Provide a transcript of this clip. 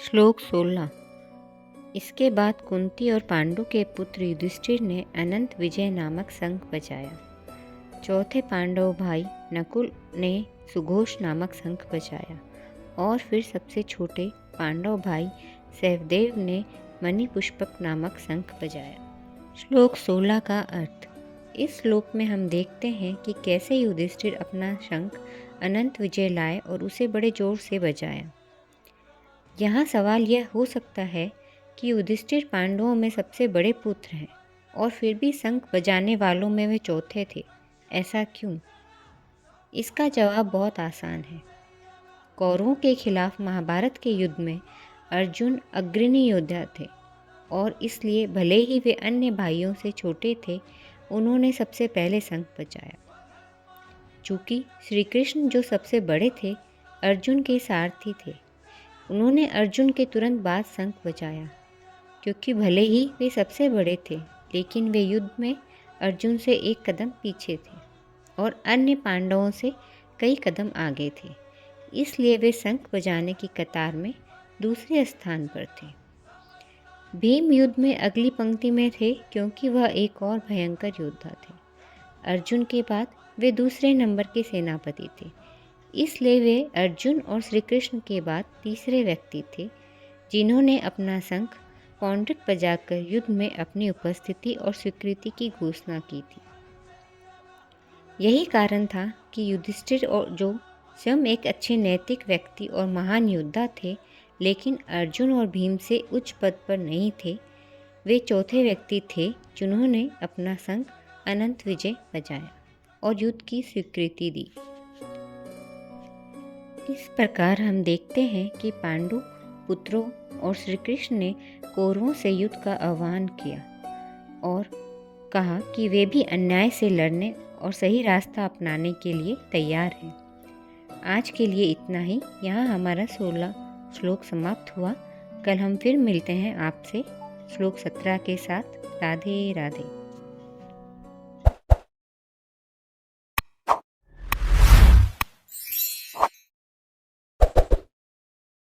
श्लोक 16। इसके बाद कुंती और पांडु के पुत्र युधिष्ठिर ने अनंत विजय नामक शंख बजाया। चौथे पांडव भाई नकुल ने सुघोष नामक शंख बजाया और फिर सबसे छोटे पांडव भाई सहदेव ने मणिपुष्पक नामक शंख बजाया। श्लोक 16 का अर्थ। इस श्लोक में हम देखते हैं कि कैसे युधिष्ठिर अपना शंख अनंत विजय लाए और उसे बड़े जोर से बजाया। यहाँ सवाल यह हो सकता है कि युधिष्ठिर पांडवों में सबसे बड़े पुत्र हैं और फिर भी शंख बजाने वालों में वे चौथे थे। ऐसा क्यों? इसका जवाब बहुत आसान है। कौरवों के खिलाफ महाभारत के युद्ध में अर्जुन अग्रणी योद्धा थे और इसलिए भले ही वे अन्य भाइयों से छोटे थे, उन्होंने सबसे पहले शंख बजाया। चूँकि श्री कृष्ण जो सबसे बड़े थे, अर्जुन के सारथी थे, उन्होंने अर्जुन के तुरंत बाद शंख बजाया। क्योंकि भले ही वे सबसे बड़े थे, लेकिन वे युद्ध में अर्जुन से एक कदम पीछे थे और अन्य पांडवों से कई कदम आगे थे, इसलिए वे शंख बजाने की कतार में दूसरे स्थान पर थे। भीम युद्ध में अगली पंक्ति में थे क्योंकि वह एक और भयंकर योद्धा थे। अर्जुन के बाद वे दूसरे नंबर के सेनापति थे, इसलिए वे अर्जुन और श्री कृष्ण के बाद तीसरे व्यक्ति थे जिन्होंने अपना शंख पौंड्रिक बजाकर युद्ध में अपनी उपस्थिति और स्वीकृति की घोषणा की थी। यही कारण था कि युधिष्ठिर और जो स्वयं एक अच्छे नैतिक व्यक्ति और महान योद्धा थे, लेकिन अर्जुन और भीम से उच्च पद पर नहीं थे, वे चौथे व्यक्ति थे जिन्होंने अपना शंख अनंत विजय बजाया और युद्ध की स्वीकृति दी। इस प्रकार हम देखते हैं कि पांडु पुत्रों और श्री कृष्ण ने कौरवों से युद्ध का आह्वान किया और कहा कि वे भी अन्याय से लड़ने और सही रास्ता अपनाने के लिए तैयार हैं। आज के लिए इतना ही। यहाँ हमारा 16 श्लोक समाप्त हुआ। कल हम फिर मिलते हैं आपसे श्लोक 17 के साथ। राधे राधे।